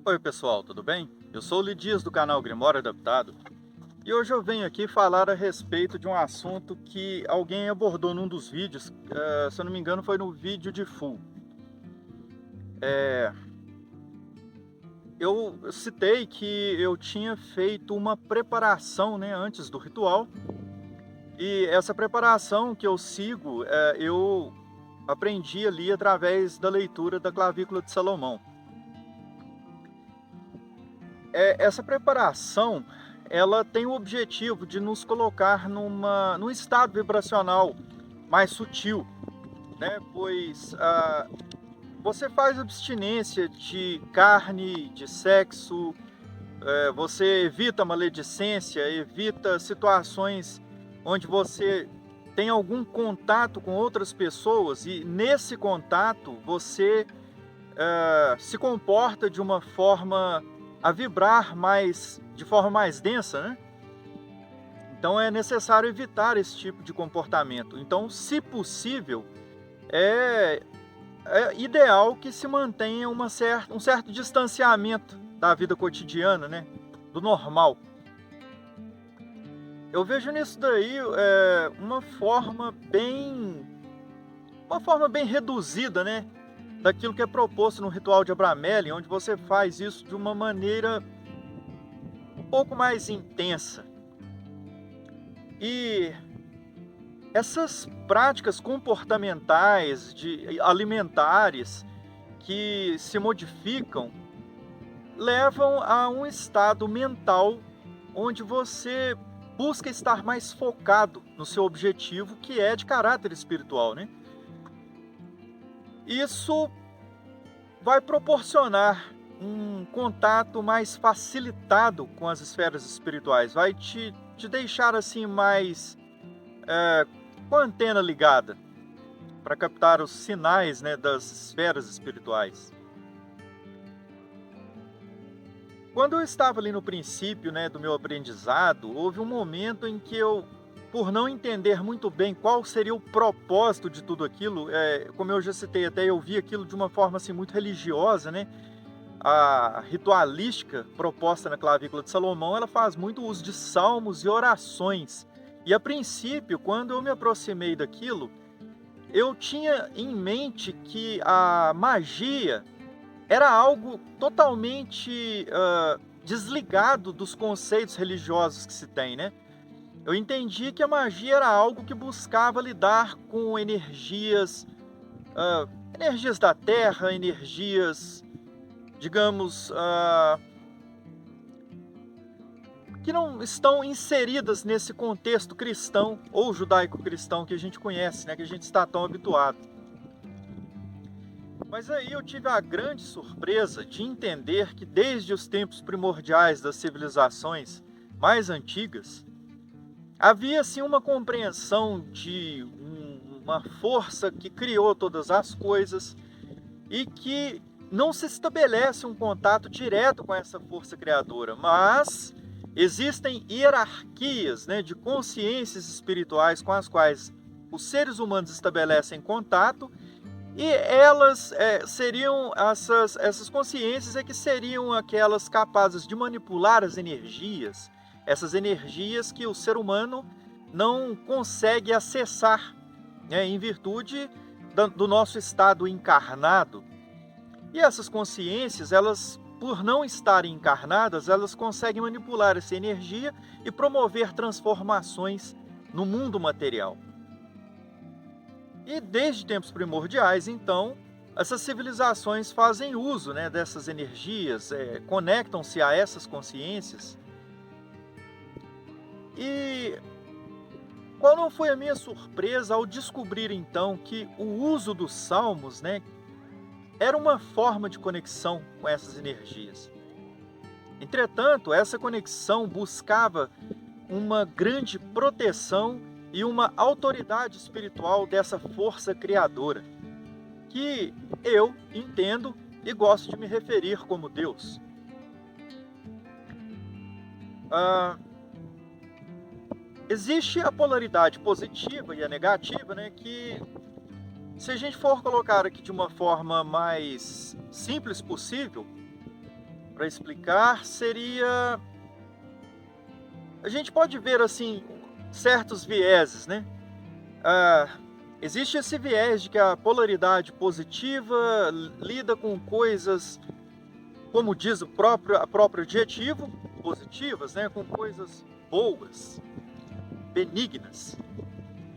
Oi pessoal, tudo bem? Eu sou o Lidias do canal Grimório Adaptado e hoje eu venho aqui falar a respeito de um assunto que alguém abordou num dos vídeos, se eu não me engano foi no vídeo de Full. É, eu citei que eu tinha feito uma preparação, né, antes do ritual, e essa preparação que eu sigo, eu aprendi ali através da leitura da Clavícula de Salomão. Essa preparação, ela tem o objetivo de nos colocar num estado vibracional mais sutil, né? Pois você faz abstinência de carne, de sexo, você evita maledicência, evita situações onde você tem algum contato com outras pessoas e nesse contato você se comporta de uma forma a vibrar de forma mais densa, né? Então é necessário evitar esse tipo de comportamento. Então, se possível, é, é ideal que se mantenha um certo distanciamento da vida cotidiana, né? Do normal. Eu vejo nisso daí uma forma bem reduzida, né? Daquilo que é proposto no ritual de Abramelin, onde você faz isso de uma maneira um pouco mais intensa. E essas práticas comportamentais, alimentares, que se modificam, levam a um estado mental onde você busca estar mais focado no seu objetivo, que é de caráter espiritual, né? Isso vai proporcionar um contato mais facilitado com as esferas espirituais, vai te deixar assim mais é, com a antena ligada para captar os sinais, né, das esferas espirituais. Quando eu estava ali no princípio, né, do meu aprendizado, houve um momento em que eu, por não entender muito bem qual seria o propósito de tudo aquilo, como eu já citei até, eu vi aquilo de uma forma assim muito religiosa, né? A ritualística proposta na Clavícula de Salomão, ela faz muito uso de salmos e orações. E a princípio, quando eu me aproximei daquilo, eu tinha em mente que a magia era algo totalmente desligado dos conceitos religiosos que se tem, né? Eu entendi que a magia era algo que buscava lidar com energias da terra, energias, digamos, que não estão inseridas nesse contexto cristão ou judaico-cristão que a gente conhece, né, que a gente está tão habituado. Mas aí eu tive a grande surpresa de entender que desde os tempos primordiais das civilizações mais antigas, havia sim uma compreensão de uma força que criou todas as coisas e que não se estabelece um contato direto com essa força criadora, mas existem hierarquias, né, de consciências espirituais com as quais os seres humanos estabelecem contato e elas seriam essas consciências que seriam aquelas capazes de manipular as energias, essas energias que o ser humano não consegue acessar, né, em virtude do nosso estado encarnado. E essas consciências, elas, por não estarem encarnadas, elas conseguem manipular essa energia e promover transformações no mundo material. E desde tempos primordiais, então, essas civilizações fazem uso, né, dessas energias, conectam-se a essas consciências. E qual não foi a minha surpresa ao descobrir então que o uso dos salmos, né, era uma forma de conexão com essas energias. Entretanto, essa conexão buscava uma grande proteção e uma autoridade espiritual dessa força criadora, que eu entendo e gosto de me referir como Deus. Ah, existe a polaridade positiva e a negativa, né, que se a gente for colocar aqui de uma forma mais simples possível, para explicar seria... A gente pode ver assim certos vieses, né? Existe esse viés de que a polaridade positiva lida com coisas, como diz a próprio adjetivo, positivas, né? Com coisas boas, benignas.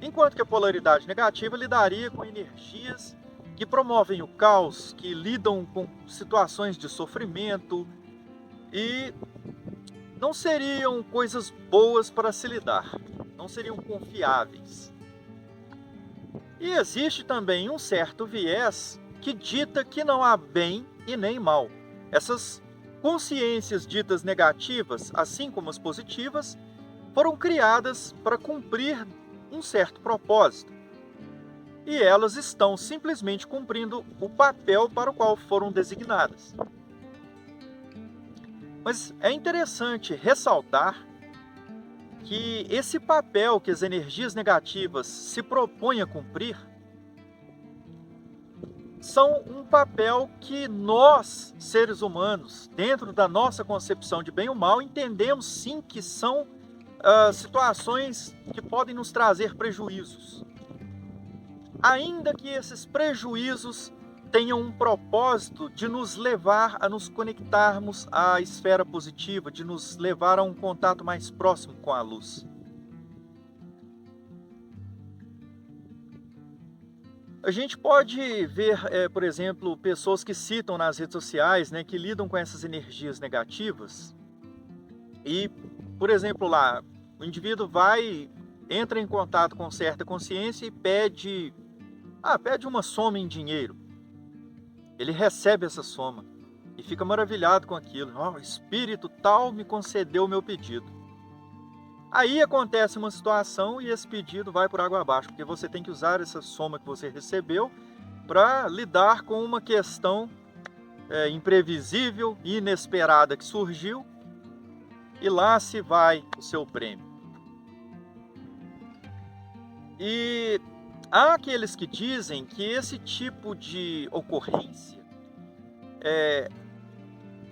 Enquanto que a polaridade negativa lidaria com energias que promovem o caos, que lidam com situações de sofrimento e não seriam coisas boas para se lidar, não seriam confiáveis. E existe também um certo viés que dita que não há bem e nem mal. Essas consciências ditas negativas, assim como as positivas, foram criadas para cumprir um certo propósito. E elas estão simplesmente cumprindo o papel para o qual foram designadas. Mas é interessante ressaltar que esse papel que as energias negativas se propõem a cumprir são um papel que nós, seres humanos, dentro da nossa concepção de bem ou mal, entendemos sim que são situações que podem nos trazer prejuízos. Ainda que esses prejuízos tenham um propósito de nos levar a nos conectarmos à esfera positiva, de nos levar a um contato mais próximo com a luz. A gente pode ver, por exemplo, pessoas que citam nas redes sociais, né, que lidam com essas energias negativas e, por exemplo, lá, o indivíduo entra em contato com certa consciência e pede uma soma em dinheiro. Ele recebe essa soma e fica maravilhado com aquilo. O espírito tal me concedeu o meu pedido. Aí acontece uma situação e esse pedido vai por água abaixo, porque você tem que usar essa soma que você recebeu para lidar com uma questão imprevisível e inesperada que surgiu, e lá se vai o seu prêmio. E há aqueles que dizem que esse tipo de ocorrência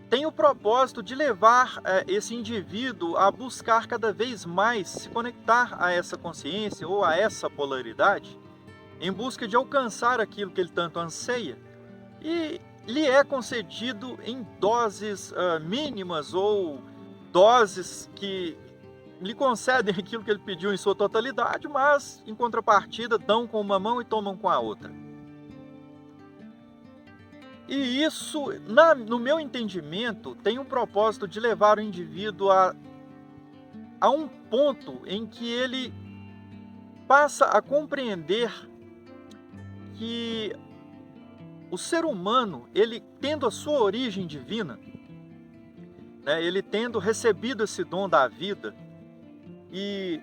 tem o propósito de levar esse indivíduo a buscar cada vez mais se conectar a essa consciência ou a essa polaridade, em busca de alcançar aquilo que ele tanto anseia, e lhe é concedido em doses mínimas ou doses que lhe concedem aquilo que ele pediu em sua totalidade, mas em contrapartida dão com uma mão e tomam com a outra. E isso, no meu entendimento, tem um propósito de levar o indivíduo a um ponto em que ele passa a compreender que o ser humano, ele tendo a sua origem divina, né, ele tendo recebido esse dom da vida, e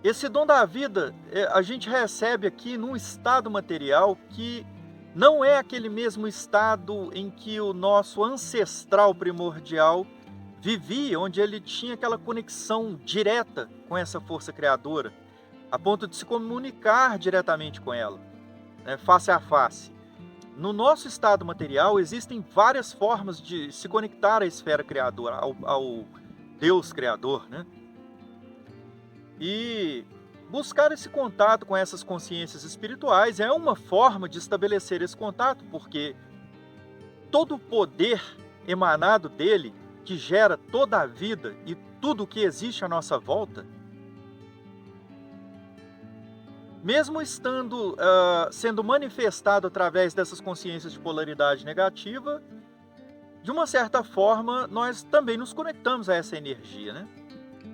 esse dom da vida a gente recebe aqui num estado material que não é aquele mesmo estado em que o nosso ancestral primordial vivia, onde ele tinha aquela conexão direta com essa força criadora, a ponto de se comunicar diretamente com ela, né, face a face. No nosso estado material existem várias formas de se conectar à esfera criadora, ao Deus Criador, né? E buscar esse contato com essas consciências espirituais é uma forma de estabelecer esse contato, porque todo o poder emanado dele, que gera toda a vida e tudo o que existe à nossa volta, mesmo estando sendo manifestado através dessas consciências de polaridade negativa, de uma certa forma nós também nos conectamos a essa energia, né?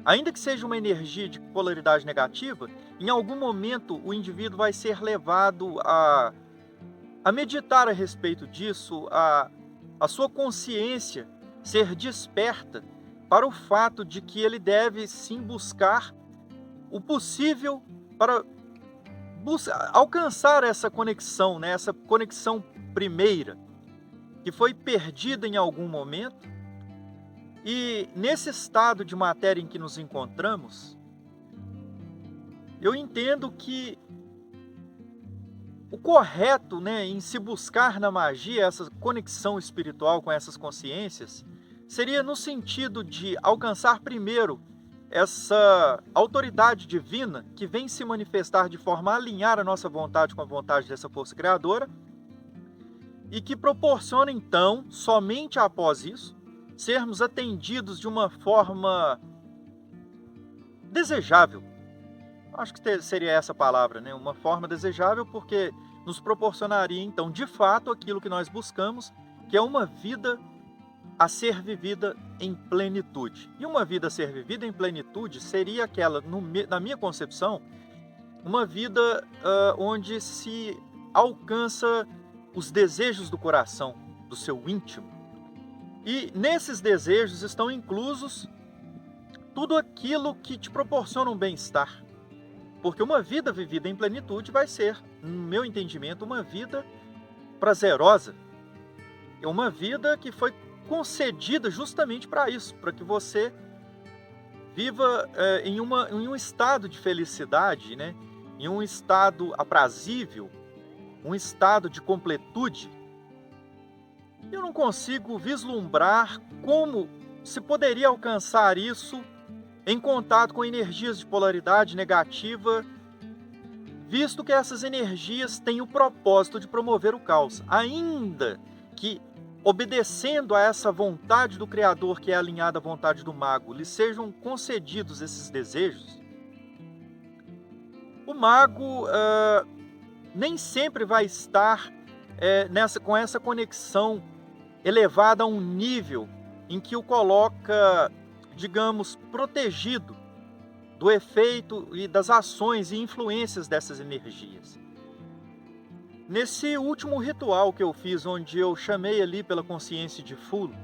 Ainda que seja uma energia de polaridade negativa, em algum momento o indivíduo vai ser levado a meditar a respeito disso, a sua consciência ser desperta para o fato de que ele deve sim buscar o possível para alcançar essa conexão, né? Essa conexão primeira, que foi perdida em algum momento. E nesse estado de matéria em que nos encontramos, eu entendo que O correto, né, em se buscar na magia essa conexão espiritual com essas consciências seria no sentido de alcançar primeiro essa autoridade divina que vem se manifestar de forma a alinhar a nossa vontade com a vontade dessa força criadora e que proporciona então, somente após isso, sermos atendidos de uma forma desejável. Acho que seria essa a palavra, né? Uma forma desejável, porque nos proporcionaria, então, de fato, aquilo que nós buscamos, que é uma vida a ser vivida em plenitude. E uma vida a ser vivida em plenitude seria aquela, na minha concepção, uma vida onde se alcança os desejos do coração, do seu íntimo. E nesses desejos estão inclusos tudo aquilo que te proporciona um bem-estar. Porque uma vida vivida em plenitude vai ser, no meu entendimento, uma vida prazerosa. É uma vida que foi concedida justamente para isso, para que você viva em um estado de felicidade, né? Em um estado aprazível, um estado de completude. Eu não consigo vislumbrar como se poderia alcançar isso em contato com energias de polaridade negativa, visto que essas energias têm o propósito de promover o caos, ainda que, obedecendo a essa vontade do Criador, que é alinhada à vontade do mago, lhe sejam concedidos esses desejos, o mago nem sempre vai estar com essa conexão elevada a um nível em que o coloca, digamos, protegido do efeito e das ações e influências dessas energias. Nesse último ritual que eu fiz, onde eu chamei ali pela consciência de Fulo,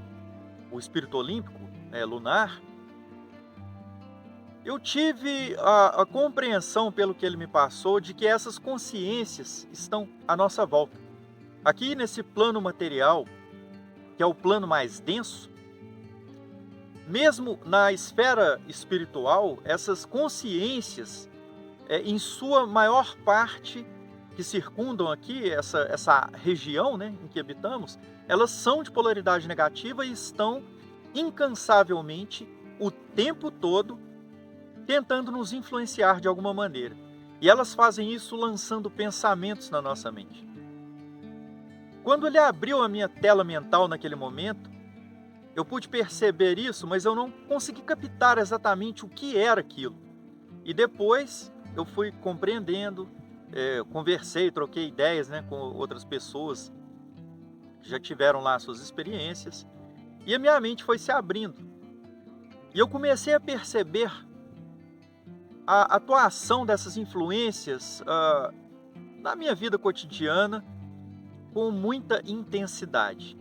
o espírito olímpico, lunar, eu tive a compreensão, pelo que ele me passou, de que essas consciências estão à nossa volta. Aqui nesse plano material, que é o plano mais denso, mesmo na esfera espiritual, essas consciências, em sua maior parte, que circundam aqui essa região, né, em que habitamos, elas são de polaridade negativa e estão incansavelmente, o tempo todo, tentando nos influenciar de alguma maneira. E elas fazem isso lançando pensamentos na nossa mente. Quando ele abriu a minha tela mental naquele momento, eu pude perceber isso, mas eu não consegui captar exatamente o que era aquilo. E depois eu fui compreendendo, conversei, troquei ideias, né, com outras pessoas que já tiveram lá suas experiências, e a minha mente foi se abrindo. E eu comecei a perceber a atuação dessas influências na minha vida cotidiana com muita intensidade.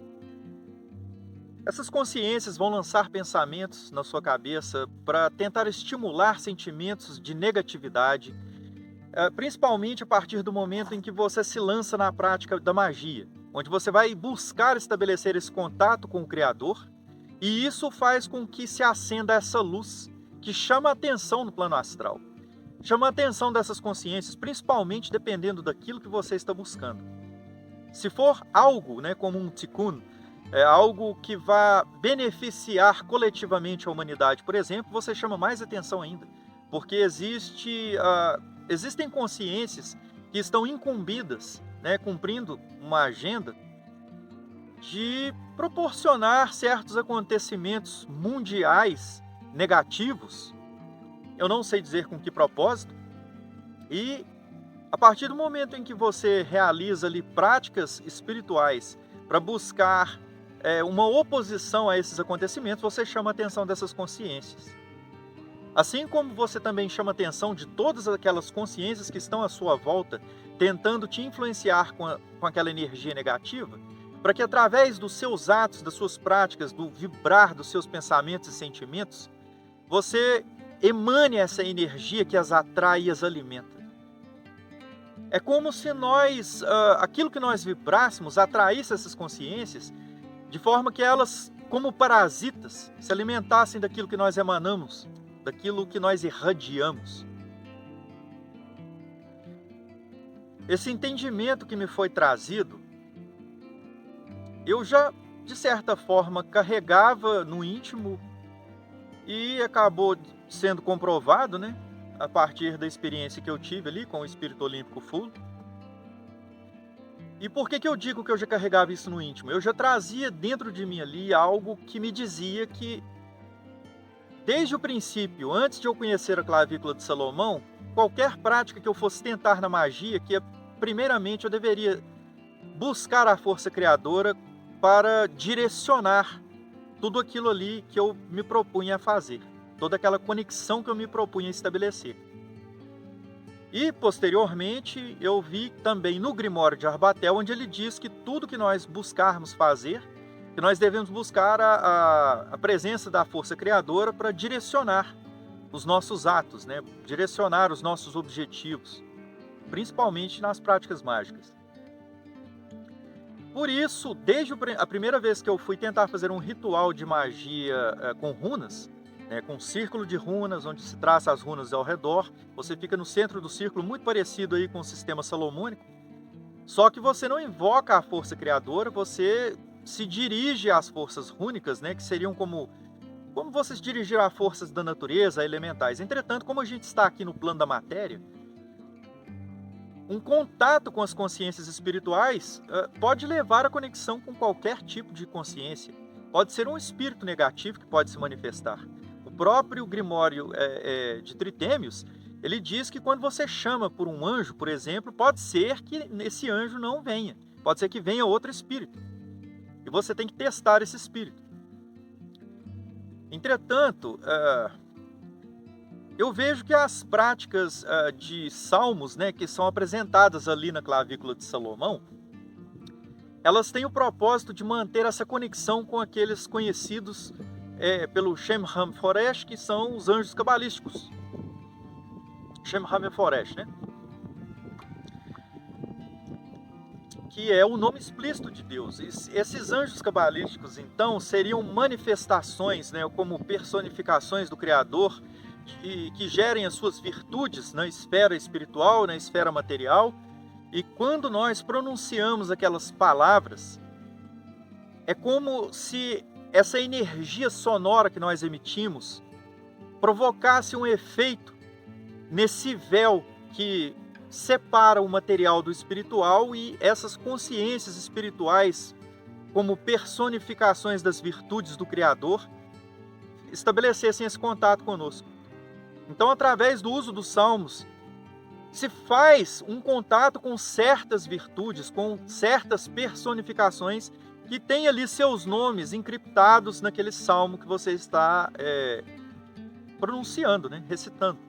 Essas consciências vão lançar pensamentos na sua cabeça para tentar estimular sentimentos de negatividade, principalmente a partir do momento em que você se lança na prática da magia, onde você vai buscar estabelecer esse contato com o Criador, e isso faz com que se acenda essa luz que chama a atenção no plano astral. Chama a atenção dessas consciências, principalmente dependendo daquilo que você está buscando. Se for algo, né, como um tikkun, algo que vá beneficiar coletivamente a humanidade, por exemplo, você chama mais atenção ainda, porque existem consciências que estão incumbidas, né, cumprindo uma agenda de proporcionar certos acontecimentos mundiais negativos, eu não sei dizer com que propósito, e a partir do momento em que você realiza ali práticas espirituais para buscar uma oposição a esses acontecimentos, você chama a atenção dessas consciências. Assim como você também chama a atenção de todas aquelas consciências que estão à sua volta, tentando te influenciar com aquela energia negativa, para que através dos seus atos, das suas práticas, do vibrar dos seus pensamentos e sentimentos, você emane essa energia que as atrai e as alimenta. É como se aquilo que nós vibrássemos, atraísse essas consciências, de forma que elas, como parasitas, se alimentassem daquilo que nós emanamos, daquilo que nós irradiamos. esse entendimento que me foi trazido, eu já, de certa forma, carregava no íntimo e acabou sendo comprovado, né, a partir da experiência que eu tive ali com o espírito olímpico full. E por que eu digo que eu já carregava isso no íntimo? Eu já trazia dentro de mim ali algo que me dizia que, desde o princípio, antes de eu conhecer a clavícula de Salomão, qualquer prática que eu fosse tentar na magia, que primeiramente eu deveria buscar a força criadora para direcionar tudo aquilo ali que eu me propunha a fazer, toda aquela conexão que eu me propunha a estabelecer. E, posteriormente, eu vi também no Grimório de Arbatel, onde ele diz que tudo que nós buscarmos fazer, que nós devemos buscar a presença da força criadora para direcionar os nossos atos, né? Direcionar os nossos objetivos, principalmente nas práticas mágicas. Por isso, desde a primeira vez que eu fui tentar fazer um ritual de magia com runas, com um círculo de runas, onde se traça as runas ao redor, você fica no centro do círculo, muito parecido aí com o sistema salomônico, só que você não invoca a força criadora, você se dirige às forças rúnicas, né, que seriam como você se dirigir a forças da natureza, a elementais. Entretanto, como a gente está aqui no plano da matéria, um contato com as consciências espirituais pode levar à conexão com qualquer tipo de consciência. Pode ser um espírito negativo que pode se manifestar. O próprio Grimório de Tritêmios, ele diz que quando você chama por um anjo, por exemplo, pode ser que esse anjo não venha. Pode ser que venha outro espírito. E você tem que testar esse espírito. Entretanto, eu vejo que as práticas de salmos, né, que são apresentadas ali na clavícula de Salomão, elas têm o propósito de manter essa conexão com aqueles conhecidos pelo Shem HaMephoresh, que são os anjos cabalísticos. Shem HaMephoresh, né? Que é o nome explícito de Deus. Esses anjos cabalísticos, então, seriam manifestações, né, como personificações do Criador, que gerem as suas virtudes na esfera espiritual, na esfera material. E quando nós pronunciamos aquelas palavras, é como se essa energia sonora que nós emitimos provocasse um efeito nesse véu que separa o material do espiritual, e essas consciências espirituais, como personificações das virtudes do Criador, estabelecessem esse contato conosco. Então, através do uso dos salmos, se faz um contato com certas virtudes, com certas personificações que têm ali seus nomes encriptados naquele salmo que você está pronunciando, né? Recitando.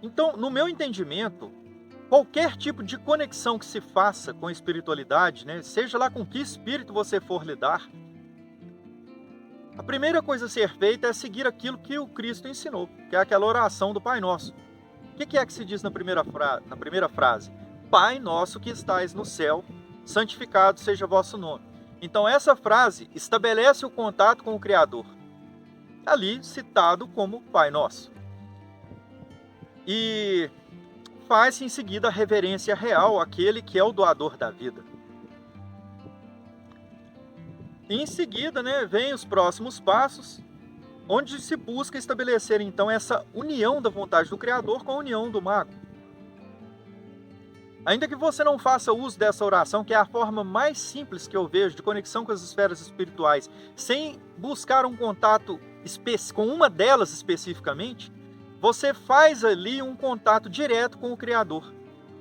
Então, no meu entendimento, qualquer tipo de conexão que se faça com a espiritualidade, né, seja lá com que espírito você for lidar, a primeira coisa a ser feita é seguir aquilo que o Cristo ensinou, que é aquela oração do Pai Nosso. O que é que se diz na primeira frase? Pai Nosso que estais no céu, santificado seja vosso nome. Então essa frase estabelece o contato com o Criador, ali citado como Pai Nosso. E faz-se em seguida a reverência real àquele que é o doador da vida. E em seguida, né, vem os próximos passos, onde se busca estabelecer então essa união da vontade do Criador com a união do mago. Ainda que você não faça uso dessa oração, que é a forma mais simples que eu vejo de conexão com as esferas espirituais, sem buscar um contato com uma delas especificamente, você faz ali um contato direto com o Criador,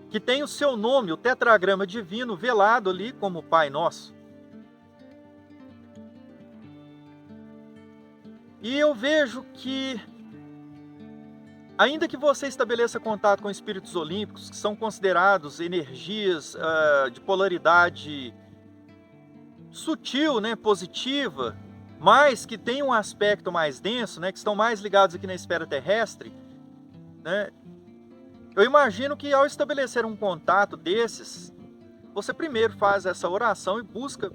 que tem o seu nome, o tetragrama divino, velado ali como Pai Nosso. E eu vejo que, ainda que você estabeleça contato com espíritos olímpicos, que são considerados energias de polaridade sutil, né, positiva, mas que tem um aspecto mais denso, né, que estão mais ligados aqui na esfera terrestre, né, eu imagino que ao estabelecer um contato desses, você primeiro faz essa oração e busca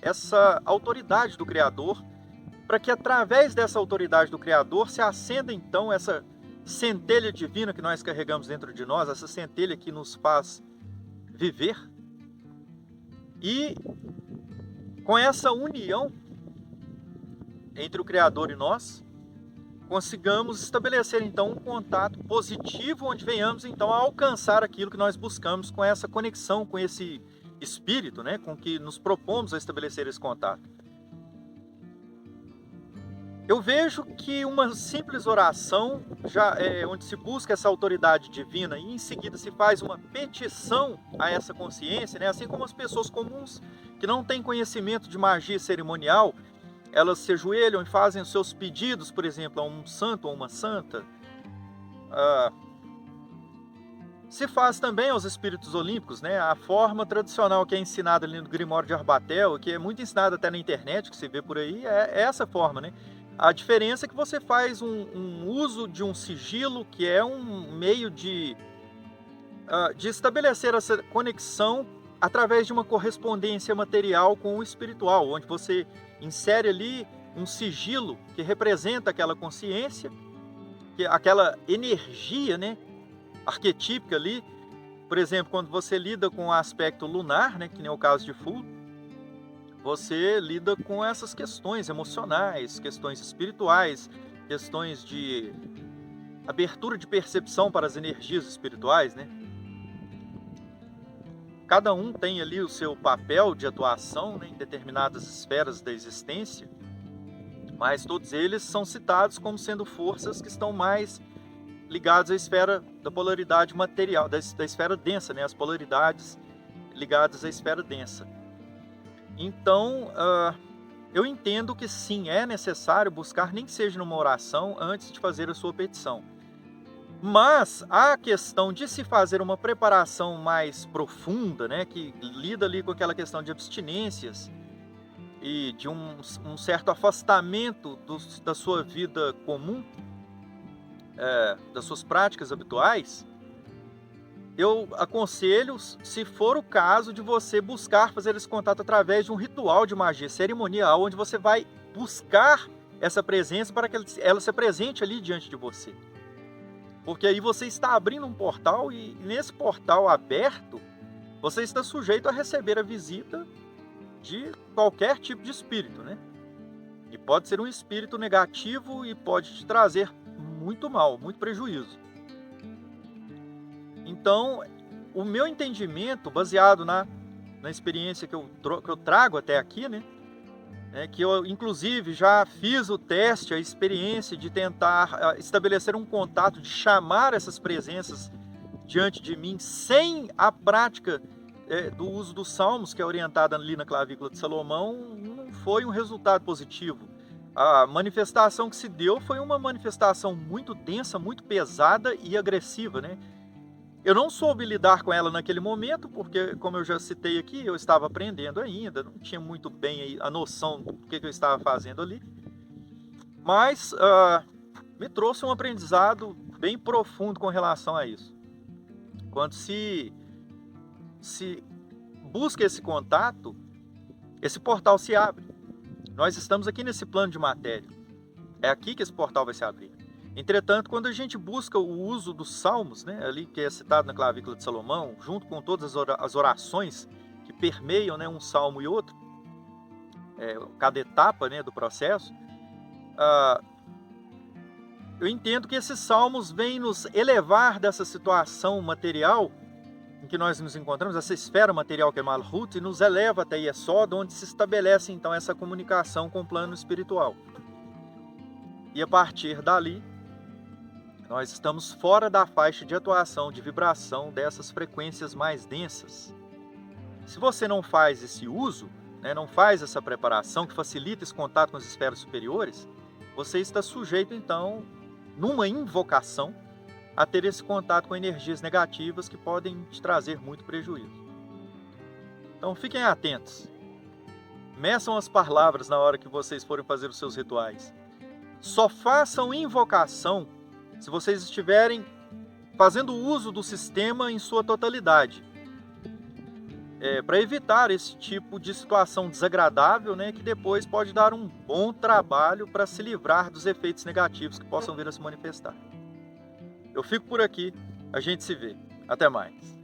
essa autoridade do Criador, para que através dessa autoridade do Criador se acenda então essa centelha divina que nós carregamos dentro de nós, essa centelha que nos faz viver. E com essa união entre o Criador e nós, consigamos estabelecer então um contato positivo, onde venhamos então a alcançar aquilo que nós buscamos com essa conexão, com esse espírito, né, com que nos propomos a estabelecer esse contato. Eu vejo que uma simples oração, onde se busca essa autoridade divina e em seguida se faz uma petição a essa consciência, né? Assim como as pessoas comuns que não têm conhecimento de magia cerimonial, elas se ajoelham e fazem os seus pedidos, por exemplo, a um santo ou uma santa. Se faz também aos espíritos olímpicos, né? A forma tradicional que é ensinada ali no Grimório de Arbatel, que é muito ensinada até na internet, que você vê por aí, é essa forma, né? A diferença é que você faz um uso de um sigilo, que é um meio de estabelecer essa conexão através de uma correspondência material com o espiritual, onde você insere ali um sigilo que representa aquela consciência, aquela energia, né, arquetípica ali. Por exemplo, quando você lida com o aspecto lunar, né, que nem é o caso de Fu, você lida com essas questões emocionais, questões espirituais, questões de abertura de percepção para as energias espirituais, né? Cada um tem ali o seu papel de atuação, né, em determinadas esferas da existência, mas todos eles são citados como sendo forças que estão mais ligadas à esfera da polaridade material, da esfera densa, né? As polaridades ligadas à esfera densa. Então, eu entendo que sim, é necessário buscar, nem que seja numa oração, antes de fazer a sua petição. Mas a questão de se fazer uma preparação mais profunda, né, que lida ali com aquela questão de abstinências e de um certo afastamento da sua vida comum, das suas práticas habituais, eu aconselho, se for o caso, de você buscar fazer esse contato através de um ritual de magia cerimonial, onde você vai buscar essa presença para que ela se apresente ali diante de você. Porque aí você está abrindo um portal e nesse portal aberto, você está sujeito a receber a visita de qualquer tipo de espírito, né? E pode ser um espírito negativo e pode te trazer muito mal, muito prejuízo. Então, o meu entendimento, baseado na experiência que eu trago até aqui, né? Que eu, inclusive, já fiz o teste, a experiência de tentar estabelecer um contato, de chamar essas presenças diante de mim, sem a prática do uso dos salmos, que é orientada ali na clavícula de Salomão, não foi um resultado positivo. A manifestação que se deu foi uma manifestação muito densa, muito pesada e agressiva, né? Eu não soube lidar com ela naquele momento, porque, como eu já citei aqui, eu estava aprendendo ainda, não tinha muito bem a noção do que eu estava fazendo ali. Mas me trouxe um aprendizado bem profundo com relação a isso. Quando se busca esse contato, esse portal se abre. Nós estamos aqui nesse plano de matéria. É aqui que esse portal vai se abrir. Entretanto, quando a gente busca o uso dos salmos, né, ali que é citado na clavícula de Salomão, junto com todas as orações que permeiam, né, um salmo e outro, cada etapa, né, do processo, eu entendo que esses salmos vêm nos elevar dessa situação material em que nós nos encontramos, essa esfera material que é Malhut, e nos eleva até Yesod, onde se estabelece então essa comunicação com o plano espiritual. E a partir dali, nós estamos fora da faixa de atuação, de vibração dessas frequências mais densas. Se você não faz esse uso, né, não faz essa preparação que facilita esse contato com as esferas superiores, você está sujeito, então, numa invocação, a ter esse contato com energias negativas que podem te trazer muito prejuízo. Então, fiquem atentos. Meçam as palavras na hora que vocês forem fazer os seus rituais. Só façam invocação se vocês estiverem fazendo uso do sistema em sua totalidade, para evitar esse tipo de situação desagradável, né, que depois pode dar um bom trabalho para se livrar dos efeitos negativos que possam vir a se manifestar. Eu fico por aqui, a gente se vê. Até mais.